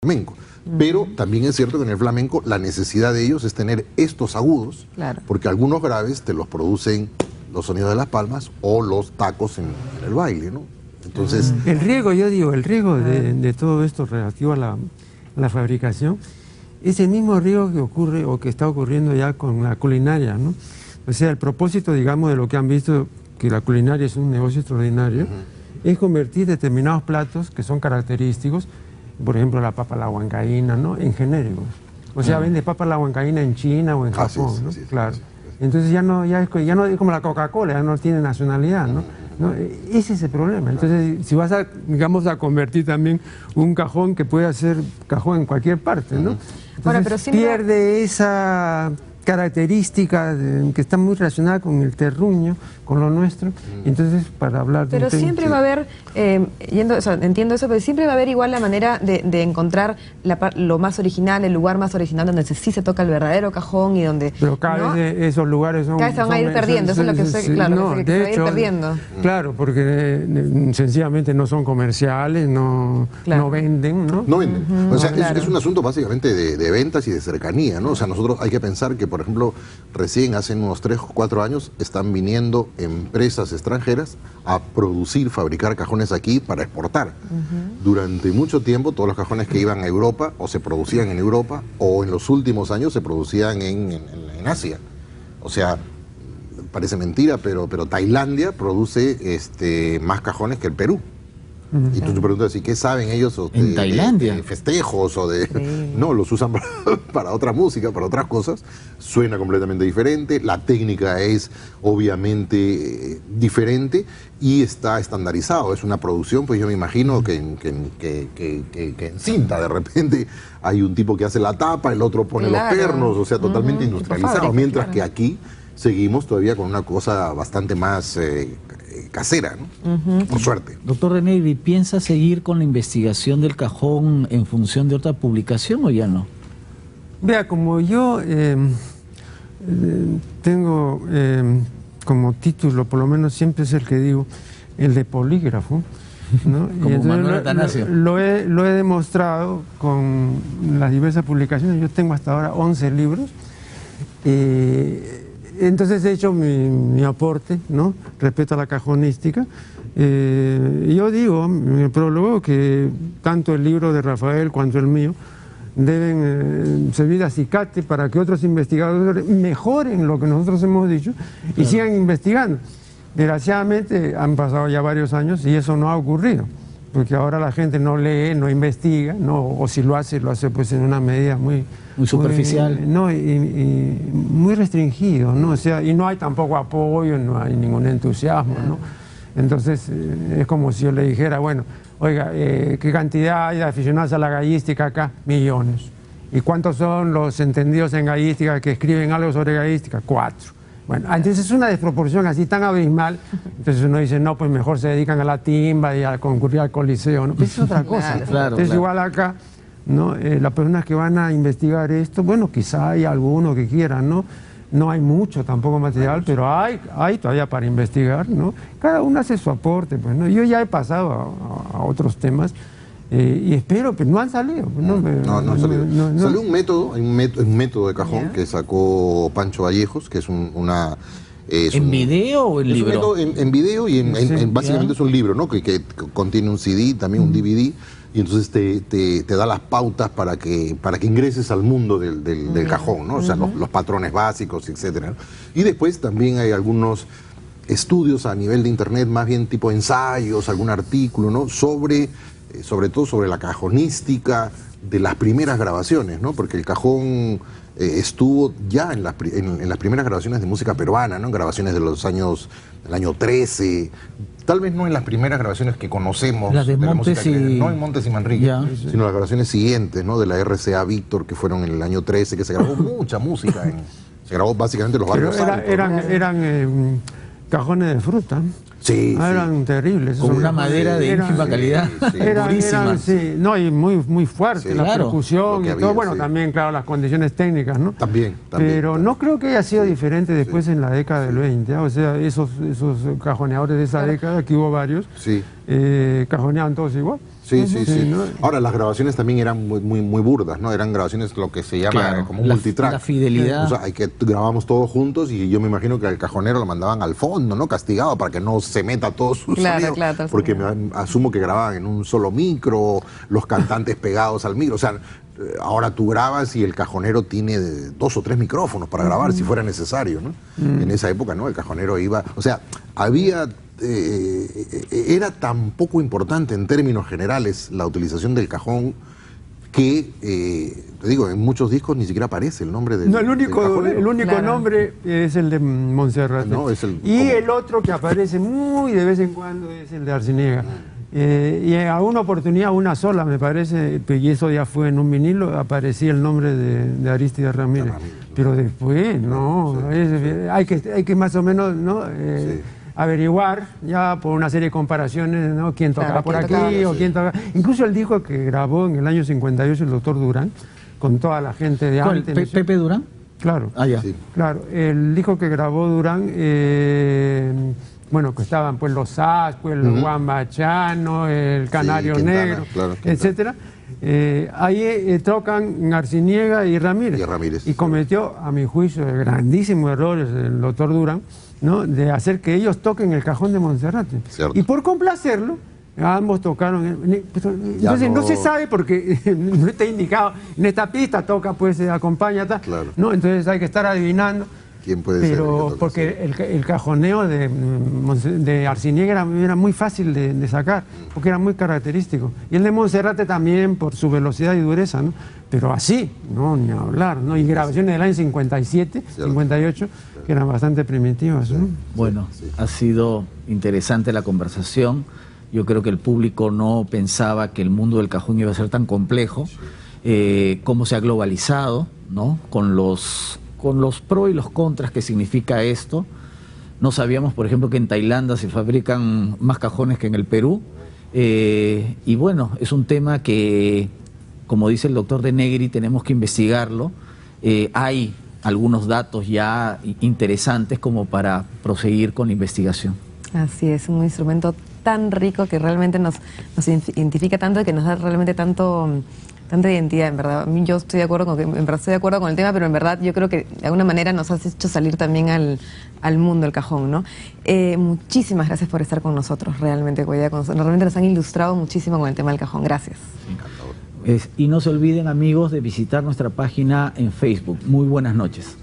flamenco. Pero también es cierto que en el flamenco la necesidad de ellos es tener estos agudos, porque algunos graves te los producen los sonidos de las palmas o los tacos en el baile, ¿no? Entonces... El riesgo, yo digo, el riesgo de todo esto relativo a la fabricación es el mismo riesgo que ocurre o que está ocurriendo ya con la culinaria, ¿no? O sea, el propósito, digamos, de lo que han visto, que la culinaria es un negocio extraordinario, es convertir determinados platos que son característicos, por ejemplo la papa a la huancaína, ¿no?, en genéricos. O sea, vende papa a la huancaína en China o en Japón, ¿no? Claro. Entonces ya no es como la Coca-Cola, ya no tiene nacionalidad, ¿no? Ese es el problema. Entonces, si vas a, digamos, a convertir también un cajón que puede ser cajón en cualquier parte, ¿no? Entonces, bueno, pero pierde esa característica que está muy relacionada con el terruño, con lo nuestro. Entonces, para hablar de... Pero siempre va a haber, entiendo eso, pero siempre va a haber igual la manera de encontrar lo más original, el lugar más original donde sí se toca el verdadero cajón y donde... Pero cada vez esos lugares son... Cada vez se van a ir perdiendo, eso es lo que sé, claro, que se va a ir perdiendo. Claro, porque sencillamente no son comerciales, no venden, ¿no? No venden. O sea, es un asunto básicamente de ventas y de cercanía, ¿no? O sea, nosotros hay que pensar que, por ejemplo, recién hace unos 3 o 4 años están viniendo empresas extranjeras a producir, fabricar cajones aquí para exportar. Durante mucho tiempo todos los cajones que iban a Europa o se producían en Europa o en los últimos años se producían en Asia. O sea, parece mentira, pero Tailandia produce más cajones que el Perú. Y tú te preguntas, ¿y qué saben ellos en Tailandia? De festejos o de... No, los usan para otra música, para otras cosas. Suena completamente diferente, la técnica es obviamente diferente y está estandarizado. Es una producción, pues yo me imagino que en cinta de repente hay un tipo que hace la tapa, el otro pone los pernos, o sea, totalmente industrializado. Mientras que aquí seguimos todavía con una cosa bastante más... casera, ¿no? Por suerte. Doctor Denegri, ¿piensa seguir con la investigación del cajón en función de otra publicación o ya no? Vea, como yo tengo como título, por lo menos siempre es el que digo, el de polígrafo, ¿no? Como Manuel Atanasio. Lo he demostrado con las diversas publicaciones. Yo tengo hasta ahora 11 libros. Entonces he hecho mi aporte, ¿no?, respecto a la cajonística. Yo digo en el prólogo que tanto el libro de Rafael cuanto el mío deben servir de acicate para que otros investigadores mejoren lo que nosotros hemos dicho y sigan investigando. Desgraciadamente han pasado ya varios años y eso no ha ocurrido, porque ahora la gente no lee, no investiga, o si lo hace pues en una medida muy superficial. Y muy restringido, ¿no? O sea, y no hay tampoco apoyo, no hay ningún entusiasmo, ¿no? Entonces es como si yo le dijera, bueno, oiga, ¿qué cantidad hay de aficionados a la gallística acá? Millones. ¿Y cuántos son los entendidos en gallística que escriben algo sobre gallística? 4. Bueno, entonces es una desproporción así tan abismal, entonces uno dice, no, pues mejor se dedican a la timba y a concurrir al coliseo, ¿no? Pues es otra cosa. Entonces igual acá, ¿no? Las personas que van a investigar esto, bueno, quizá hay alguno que quieran, ¿no? No hay mucho tampoco material, pero hay todavía para investigar, ¿no? Cada uno hace su aporte, pues, ¿no? Yo ya he pasado a otros temas y espero, pero no han salido. No han salido. Salió un método, un método de cajón que sacó Pancho Vallejos, que es ¿En video o en libro? En video y básicamente es un libro, ¿no? Que contiene un CD, también un DVD, y entonces te da las pautas para que ingreses al mundo del cajón, ¿no? O sea, los patrones básicos, etcétera. Y después también hay algunos estudios a nivel de internet, más bien tipo ensayos, algún artículo, ¿no? Sobre todo sobre la cajonística de las primeras grabaciones, ¿no? Porque el cajón estuvo ya en las primeras grabaciones de música peruana, ¿no? En grabaciones del año 13, tal vez no en las primeras grabaciones que conocemos, las de Montes no en Montes y Manrique, sino las grabaciones siguientes, ¿no? De la RCA Víctor, que fueron en el año 13, que se grabó mucha música, se grabó básicamente los barrios altos, eran cajones de fruta. Sí, eran terribles. Con una madera de ínfima calidad, durísima. No, y muy fuerte, la percusión y todo. Había, bueno, también, claro, las condiciones técnicas, ¿no? También. Pero no creo que haya sido diferente después en la década del 20, o sea, esos cajoneadores de esa década, que hubo varios, cajoneaban todos igual. Sí, sí, sí. ¿no? Ahora, las grabaciones también eran muy burdas, ¿no? Eran grabaciones lo que se llama Claro, como un multitrack. la fidelidad. O sea, que grabamos todos juntos y yo me imagino que al cajonero lo mandaban al fondo, ¿no? Castigado para que no se meta todo su sonido. Claro, porque asumo que grababan en un solo micro, los cantantes pegados al micro. O sea, ahora tú grabas y el cajonero tiene 2 o 3 micrófonos para grabar si fuera necesario, ¿no? En esa época, ¿no? El cajonero iba... O sea, había... era tan poco importante en términos generales la utilización del cajón que, te digo, en muchos discos ni siquiera aparece el nombre del No, el único Claro. nombre es el de Montserrat. No, es el- y ¿cómo? el otro que aparece muy de vez en cuando es el de Arciniega. Y a una oportunidad, una sola me parece, y eso ya fue en un vinilo, aparecía el nombre de Arístide Ramírez. Pero después, no, hay que más o menos, ¿no? Averiguar ya por una serie de comparaciones, ¿no? Quién tocaba Claro, por quién aquí tocaba. o quién tocaba. Incluso él dijo que grabó en el año 58 el doctor Durán con toda la gente de ¿Cuál, antes. ¿no sé? Pepe Durán? Claro. Ah, ya. Sí. Claro, él dijo que grabó Durán, bueno, que estaban pues los Ascuez, el Guambachano, el Canario Quintana, Negro, claro, Quintana. etcétera. Ahí tocan Arciniega y Ramírez. Y Ramírez. Y cometió, a mi juicio, grandísimos errores el doctor Durán, ¿no? De hacer que ellos toquen el cajón de Monserrate. Cierto. Y por complacerlo, ambos tocaron. Entonces no se sabe porque no está indicado. En esta pista toca, pues acompaña, tal, Claro. ¿no? Entonces hay que estar adivinando. ¿Quién puede ser el que Pero toca? porque el cajoneo de Arciniega era muy fácil de sacar, porque era muy característico. Y el de Monserrate también por su velocidad y dureza, ¿no? Pero así, no, ni hablar, ¿no? Y grabaciones del año 57, 58, que eran bastante primitivas, ¿no? Bueno, ha sido interesante la conversación. Yo creo que el público no pensaba que el mundo del cajón iba a ser tan complejo, cómo se ha globalizado, ¿no? Con los pros y los contras que significa esto. No sabíamos, por ejemplo, que en Tailandia se fabrican más cajones que en el Perú. Y bueno, es un tema que, como dice el doctor de Negri, tenemos que investigarlo. Hay algunos datos ya interesantes como para proseguir con la investigación. Así es, un instrumento tan rico que realmente nos identifica tanto y que nos da realmente tanta identidad, en verdad. A mí yo estoy de acuerdo con el tema, pero en verdad yo creo que de alguna manera nos has hecho salir también al mundo del cajón, ¿no? Muchísimas gracias por estar con nosotros, realmente, realmente nos han ilustrado muchísimo con el tema del cajón. Gracias. Y no se olviden, amigos, de visitar nuestra página en Facebook. Muy buenas noches.